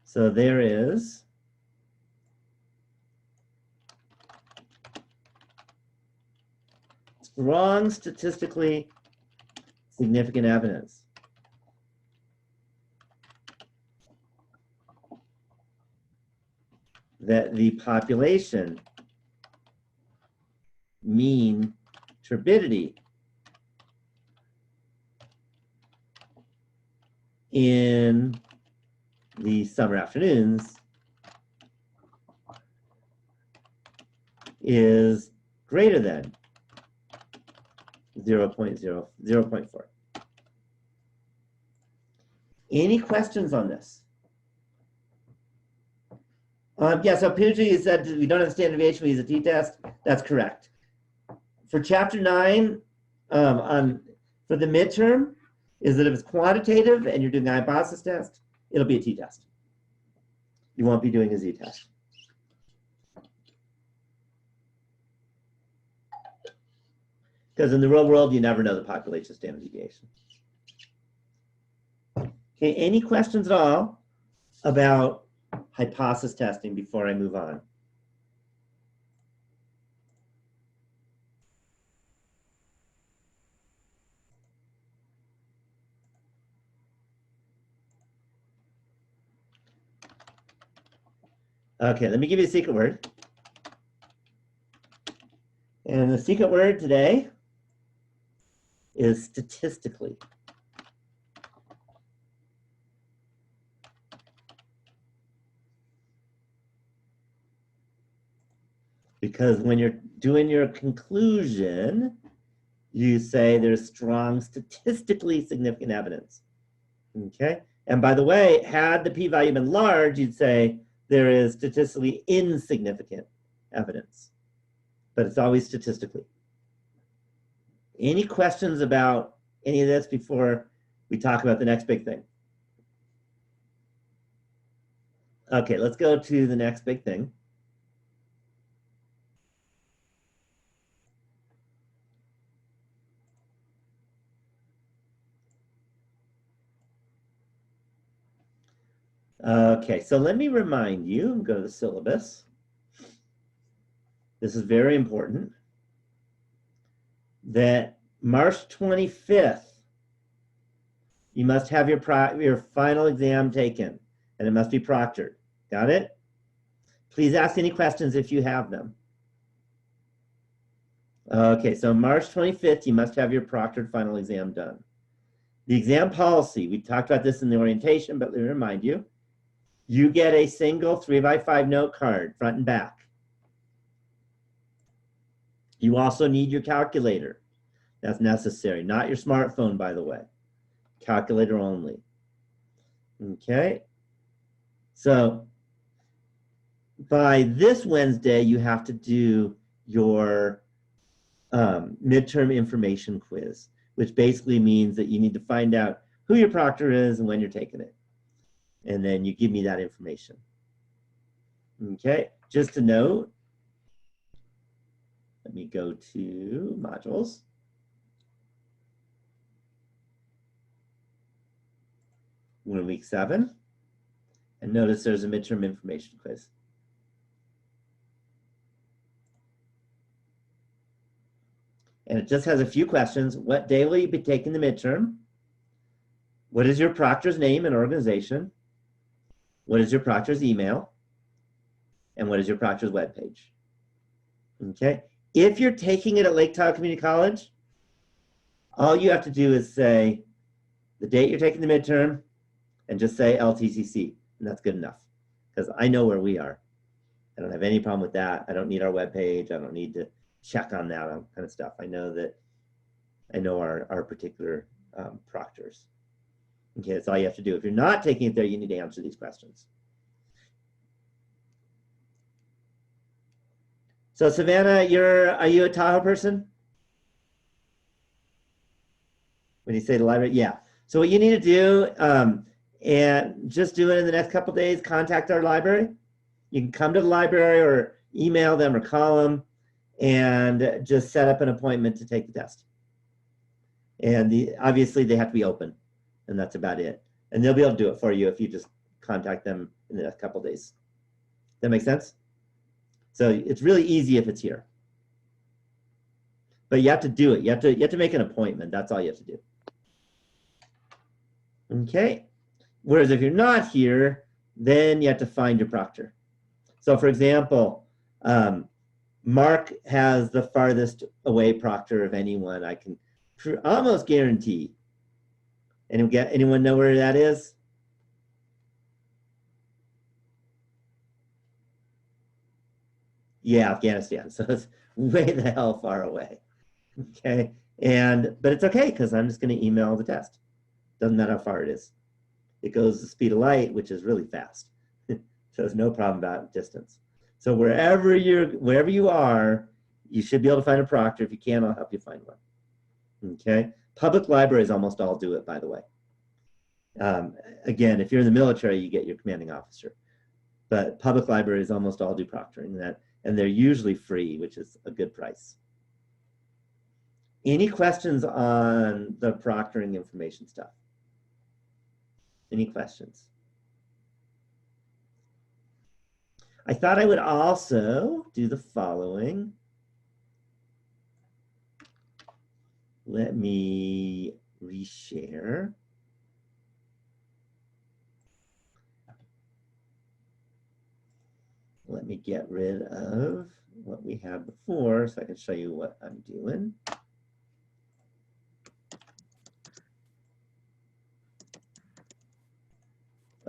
So there is strong statistically significant evidence that the population mean turbidity in the summer afternoons is greater than 0.4. Any questions on this? Yeah, so Pooji said we don't have standard deviation, we use a t-test. That's correct. For chapter 9, for the midterm, is that if it's quantitative and you're doing a hypothesis test, it'll be a t-test. You won't be doing a z-test. Because in the real world, you never know the population standard deviation. Okay, any questions at all about hypothesis testing before I move on? Okay, let me give you a secret word. And the secret word today is statistically. Because when you're doing your conclusion, you say there's strong statistically significant evidence. Okay? And by the way, had the p-value been large, you'd say there is statistically insignificant evidence. But it's always statistically. Any questions about any of this before we talk about the next big thing? Okay, let's go to the next big thing. Okay, so let me remind you, go to the syllabus. This is very important, that March 25th, you must have your final exam taken, and it must be proctored. Got it? Please ask any questions if you have them. Okay, so March 25th, you must have your proctored final exam done. The exam policy, we talked about this in the orientation, but let me remind you, you get a single 3x5 note card, front and back. You also need your calculator. That's necessary, not your smartphone, by the way. Calculator only. Okay. So by this Wednesday, you have to do your midterm information quiz, which basically means that you need to find out who your proctor is and when you're taking it. And then you give me that information. Okay, just to note, let me go to modules. We're in week 7. And notice there's a midterm information quiz. And it just has a few questions. What day will you be taking the midterm? What is your proctor's name and organization? What is your proctor's email? And what is your proctor's webpage? Okay. If you're taking it at Lake Tahoe Community College, all you have to do is say the date you're taking the midterm and just say LTCC, and that's good enough because I know where we are. I don't have any problem with that. I don't need our webpage. I don't need to check on that kind of stuff. I know our particular proctors. Okay, that's all you have to do. If you're not taking it there, you need to answer these questions. So Savannah, are you a Tahoe person? When you say the library, yeah. So what you need to do, and just do it in the next couple of days, contact our library. You can come to the library or email them or call them and just set up an appointment to take the test. And obviously they have to be open, and that's about it. And they'll be able to do it for you if you just contact them in the next couple of days. That make sense? So it's really easy if it's here. But you have to do it. You have to make an appointment. That's all you have to do. Okay. Whereas if you're not here, then you have to find your proctor. So for example, Mark has the farthest away proctor of anyone I can almost guarantee. Anyone know where that is? Yeah, Afghanistan. So it's way the hell far away. Okay. But it's okay because I'm just going to email the test. Doesn't matter how far it is. It goes the speed of light, which is really fast. So there's no problem about distance. So wherever you are, you should be able to find a proctor. If you can, I'll help you find one. Okay. Public libraries almost all do it, by the way. Again, if you're in the military, you get your commanding officer. But public libraries almost all do proctoring, and they're usually free, which is a good price. Any questions on the proctoring information stuff? Any questions? I thought I would also do the following. Let me reshare. Let me get rid of what we had before so I can show you what I'm doing.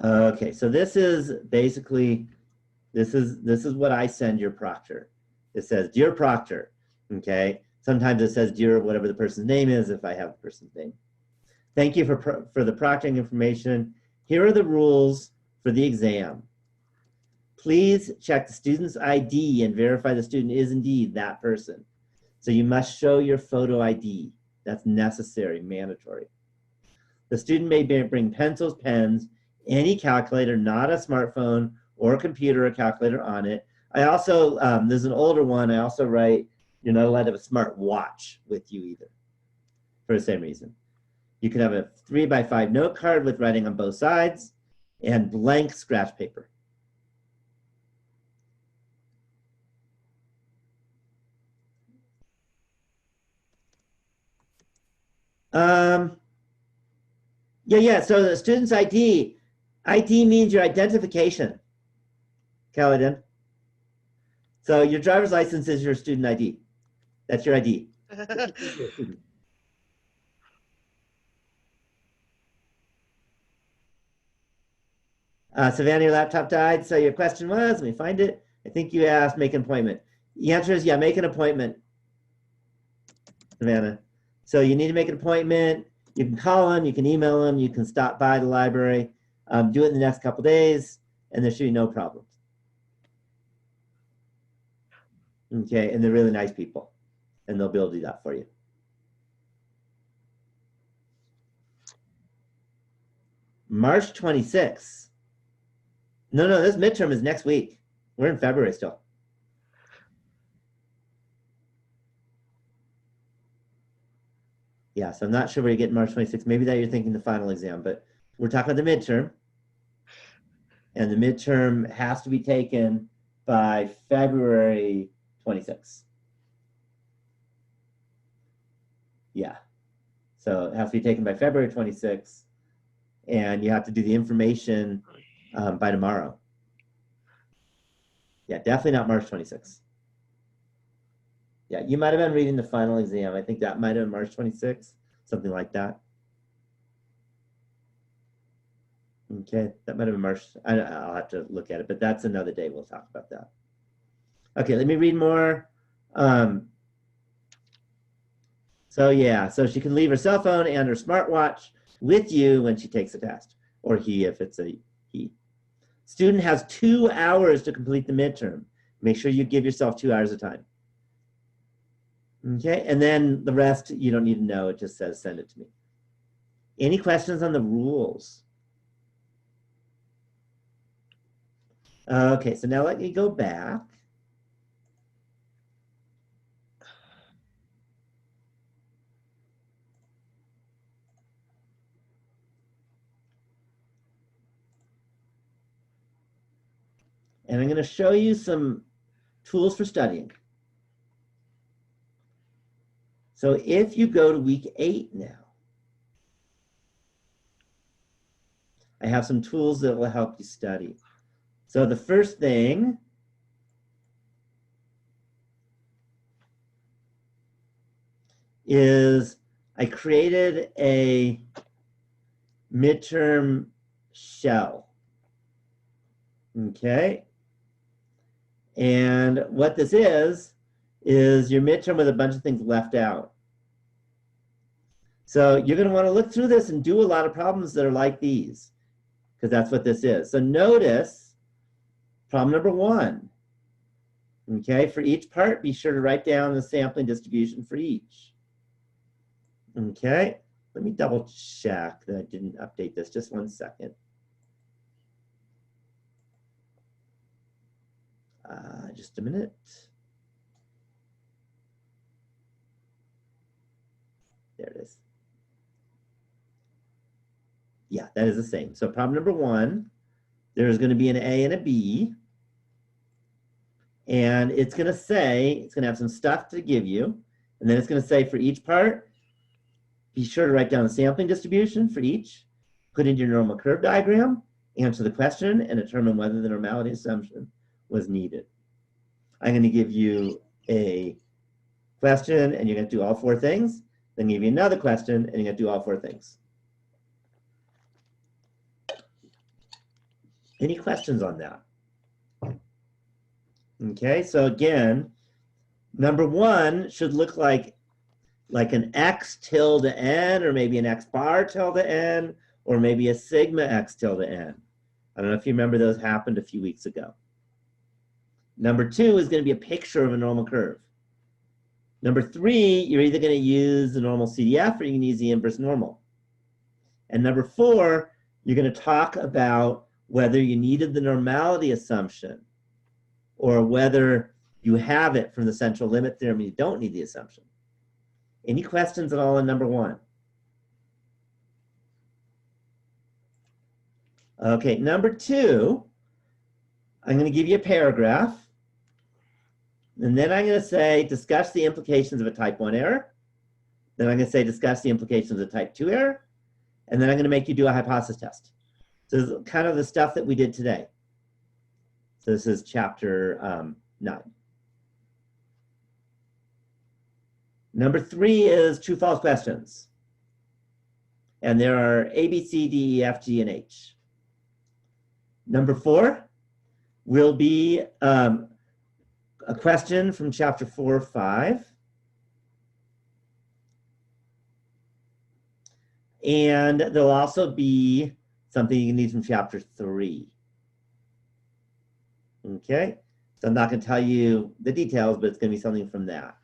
Okay, so this is basically, this is what I send your proctor. It says, Dear Proctor, okay? Sometimes it says, Dear whatever the person's name is, if I have the person's name. Thank you for the proctoring information. Here are the rules for the exam. Please check the student's ID and verify the student is indeed that person. So you must show your photo ID. That's necessary, mandatory. The student may bring pencils, pens, any calculator, not a smartphone or a computer or calculator on it. I also, there's an older one, I also write, you're not allowed to have a smart watch with you either, for the same reason. You can have a 3x5 note card with writing on both sides and blank scratch paper. Yeah, so the student's ID means your identification, Kaladin. So your driver's license is your student ID. That's your ID. Savannah, your laptop died. So your question was, let me find it. I think you asked, make an appointment. The answer is, yeah, make an appointment, Savannah. So you need to make an appointment. You can call them, you can email them, you can stop by the library, do it in the next couple days, and there should be no problems. Okay, and they're really nice people, and they'll be able to do that for you. March 26th. No, this midterm is next week. We're in February still. Yeah, so I'm not sure where you get March 26th. Maybe that you're thinking the final exam, but we're talking about the midterm. And the midterm has to be taken by February 26th. Yeah. So it has to be taken by February 26th. And you have to do the information by tomorrow. Yeah, definitely not March 26th. Yeah, you might have been reading the final exam. I think that might have been March 26th, something like that. Okay, that might have been March. I'll have to look at it, but that's another day. We'll talk about that. Okay, let me read more. So yeah, so she can leave her cell phone and her smartwatch with you when she takes the test, or he if it's a he. Student has 2 hours to complete the midterm. Make sure you give yourself 2 hours of time. Okay, and then the rest you don't need to know. It just says send it to me. Any questions on the rules? Okay, so now let me go back. And I'm going to show you some tools for studying. So if you go to week 8 now, I have some tools that will help you study. So the first thing is I created a midterm shell. Okay. And what this is your midterm with a bunch of things left out. So you're going to want to look through this and do a lot of problems that are like these, because that's what this is. So notice problem number 1. Okay, for each part, be sure to write down the sampling distribution for each. Okay, let me double check that I didn't update this. Just 1 second. Just a minute. There it is. Yeah, that is the same. So problem number 1, there's going to be an A and a B. And it's going to say, it's going to have some stuff to give you. And then it's going to say for each part, be sure to write down the sampling distribution for each, put in your normal curve diagram, answer the question, and determine whether the normality assumption was needed. I'm going to give you a question, and you're going to do all 4 things. Then give you another question, and you're going to do all 4 things. Any questions on that? Okay, so again, number 1 should look like an X tilde N, or maybe an X bar tilde N, or maybe a sigma X tilde N. I don't know if you remember those happened a few weeks ago. Number 2 is going to be a picture of a normal curve. Number 3, you're either going to use the normal CDF or you can use the inverse normal. And number 4, you're going to talk about whether you needed the normality assumption or whether you have it from the central limit theorem and you don't need the assumption. Any questions at all on number 1? Okay, number 2, I'm going to give you a paragraph. And then I'm going to say, discuss the implications of a type 1 error. Then I'm going to say, discuss the implications of a type 2 error. And then I'm going to make you do a hypothesis test. So this is kind of the stuff that we did today. So this is chapter 9. Number 3 is true-false questions. And there are A, B, C, D, E, F, G, and H. Number 4 will be a question from chapter 4 or 5. And there'll also be something you can need from chapter 3. Okay, so I'm not going to tell you the details, but it's going to be something from that.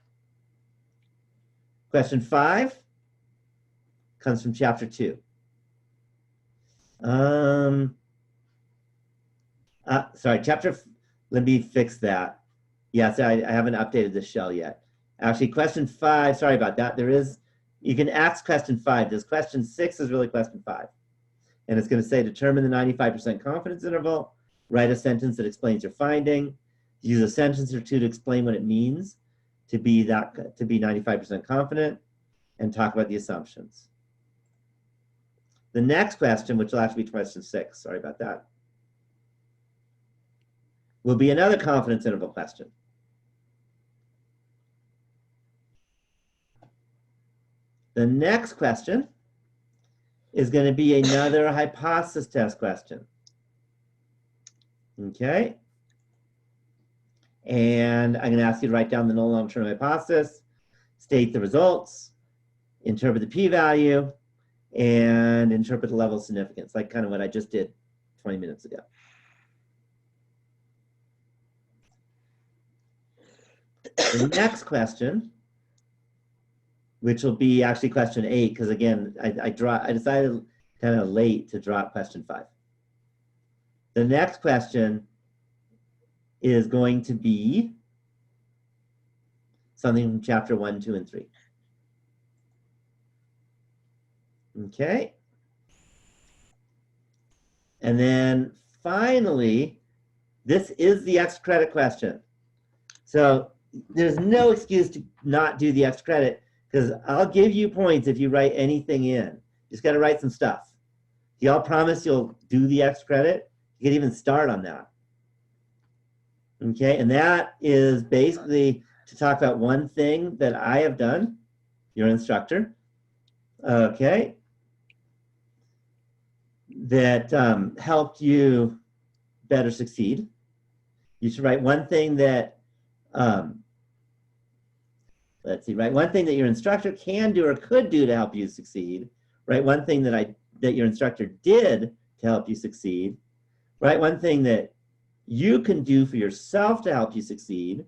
Question 5 comes from chapter 2. Sorry, let me fix that. Yes, I haven't updated the shell yet. Actually, question 5, sorry about that. You can ask question 5. This question 6 is really question 5. And it's going to say, determine the 95% confidence interval, write a sentence that explains your finding, use a sentence or two to explain what it means to be 95% confident, and talk about the assumptions. The next question, which will actually be question 6, sorry about that, will be another confidence interval question. The next question is going to be another hypothesis test question. Okay? And I'm going to ask you to write down the null long-term hypothesis, state the results, interpret the p-value, and interpret the level of significance, like kind of what I just did 20 minutes ago. The next question, which will be actually question 8, because again, I decided kind of late to drop question 5. The next question is going to be something from chapter 1, 2, and 3. Okay. And then finally, this is the extra credit question. So there's no excuse to not do the extra credit, because I'll give you points if you write anything in. You just got to write some stuff. Y'all promise you'll do the extra credit? You can even start on that. Okay, and that is basically to talk about one thing that I have done, your instructor, okay, that helped you better succeed. You should write one thing that, let's see, write one thing that your instructor can do or could do to help you succeed. Write one thing that your instructor did to help you succeed. Write one thing that you can do for yourself to help you succeed,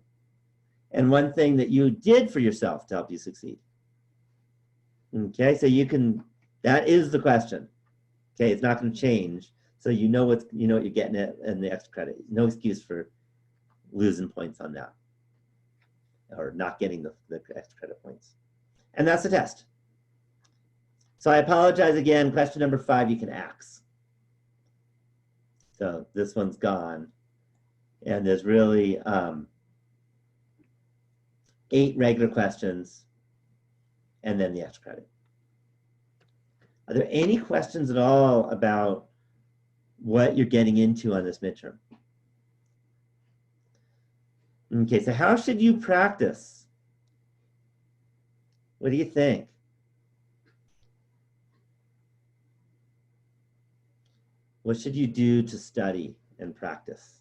and one thing that you did for yourself to help you succeed. Okay, so you can, that is the question. Okay, it's not going to change. So you know what you're getting at in the extra credit. No excuse for losing points on that, or not getting the extra credit points. And that's the test. So I apologize again. Question number 5, you can axe. So this one's gone. And there's really 8 regular questions, and then the extra credit. Are there any questions at all about what you're getting into on this midterm? Okay, so how should you practice? What do you think? What should you do to study and practice?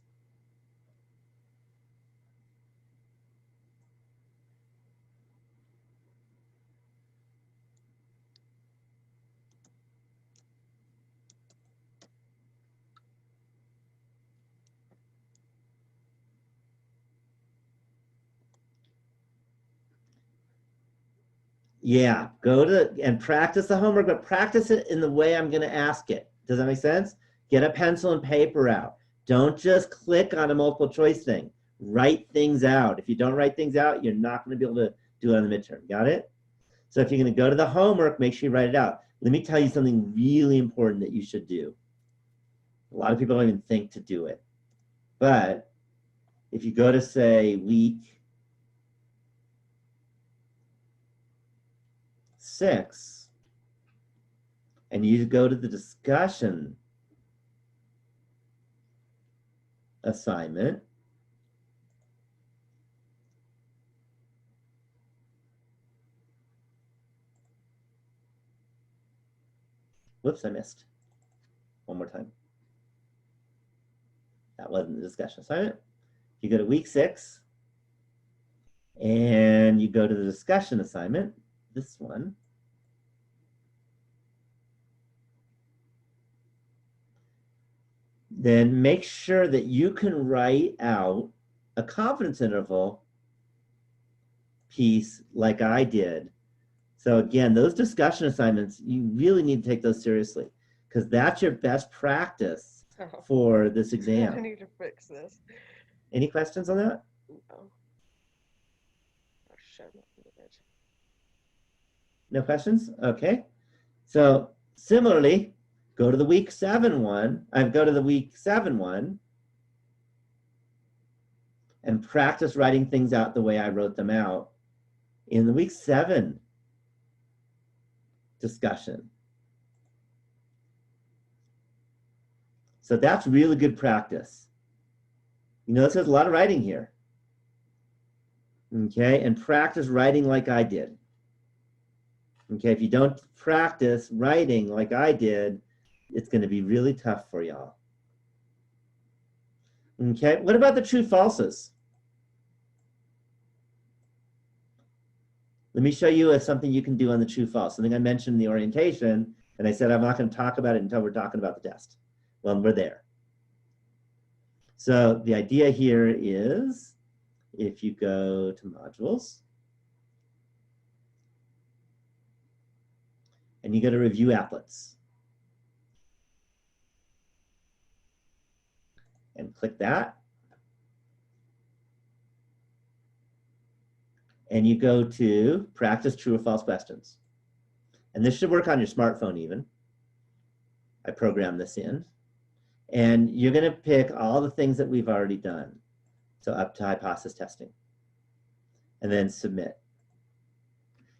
Yeah, go to and practice the homework, but practice it in the way I'm going to ask it. Does that make sense? Get a pencil and paper out. Don't just click on a multiple choice thing. Write things out. If you don't write things out, you're not going to be able to do it on the midterm. Got it? So if you're going to go to the homework, make sure you write it out. Let me tell you something really important that you should do. A lot of people don't even think to do it. But if you go to, say, week 6, and you go to the discussion assignment, whoops, I missed. One more time. That wasn't the discussion assignment. You go to week 6, and you go to the discussion assignment, this one. Then make sure that you can write out a confidence interval piece like I did. So again, those discussion assignments, you really need to take those seriously, because that's your best practice for this exam. I need to fix this. Any questions on that? No. Oh, shut up. No questions? Okay. So similarly, go to the week 7 one. Go to the week 7 one and practice writing things out the way I wrote them out in the week 7 discussion. So that's really good practice. You notice there's a lot of writing here. Okay, and practice writing like I did. Okay, if you don't practice writing like I did, it's going to be really tough for y'all. Okay, what about the true falses? let me show you something you can do on the true false. Something I mentioned in the orientation, and I said I'm not going to talk about it until we're talking about the test. Well, we're there. So the idea here is, if you go to modules, and you go to review applets, and click that, and you go to practice true or false questions. And this should work on your smartphone even. I programmed this in. And you're going to pick all the things that we've already done. So up to hypothesis testing. And then submit.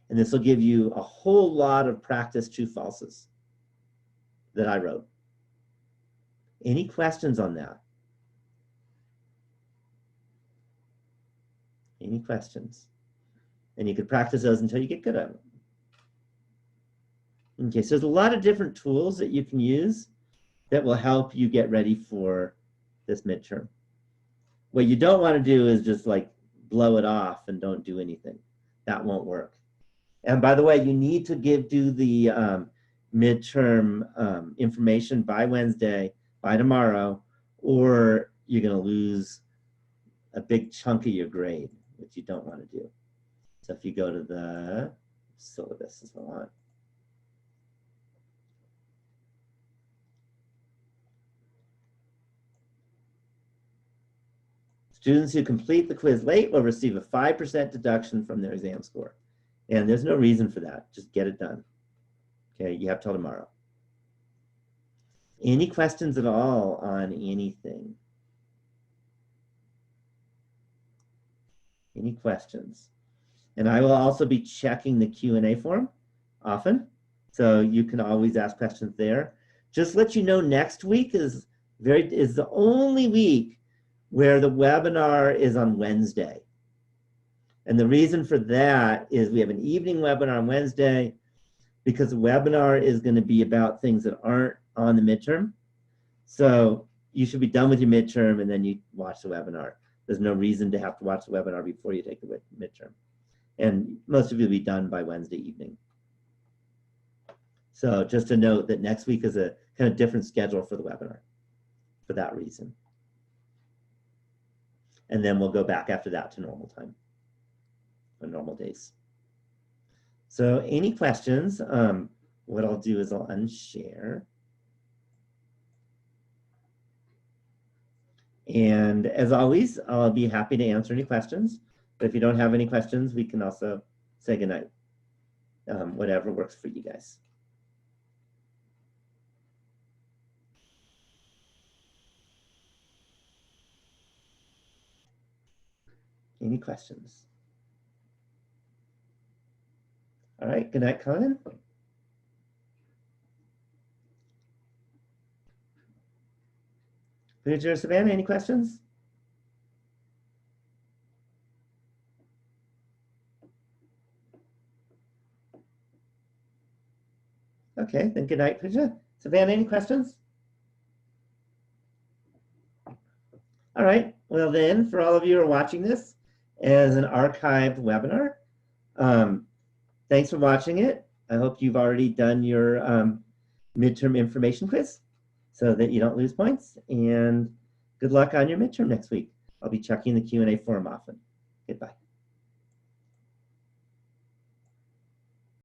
And this will give you a whole lot of practice true falses that I wrote. Any questions on that? Any questions? And you could practice those until you get good at them. Okay, so there's a lot of different tools that you can use that will help you get ready for this midterm. What you don't want to do is just like blow it off and don't do anything. That won't work. And by the way, you need to do the midterm information by Wednesday, by tomorrow, or you're going to lose a big chunk of your grade, which you don't want to do. So if you go to the syllabus is what I want. Students who complete the quiz late will receive a 5% deduction from their exam score. And there's no reason for that. Just get it done. Okay, you have till tomorrow. Any questions at all on anything? Any questions? And I will also be checking the Q&A form often, so you can always ask questions there. Just let you know, next week is the only week where the webinar is on Wednesday. And the reason for that is we have an evening webinar on Wednesday because the webinar is going to be about things that aren't on the midterm. So you should be done with your midterm and then you watch the webinar. There's no reason to have to watch the webinar before you take the midterm. And most of you will be done by Wednesday evening. So just to note that next week is a kind of different schedule for the webinar for that reason. And then we'll go back after that to normal time, on normal days. So any questions? What I'll do is I'll unshare. And as always, I'll be happy to answer any questions. But if you don't have any questions, we can also say goodnight. Whatever works for you guys. Any questions? All right, good night, Colin. Pooja or Savannah, any questions? Okay, then good night, Pooja. Savannah, any questions? All right, well then, for all of you who are watching this as an archived webinar, thanks for watching it. I hope you've already done your midterm information quiz so that you don't lose points, and good luck on your midterm next week. I'll be checking the Q&A form often. Goodbye.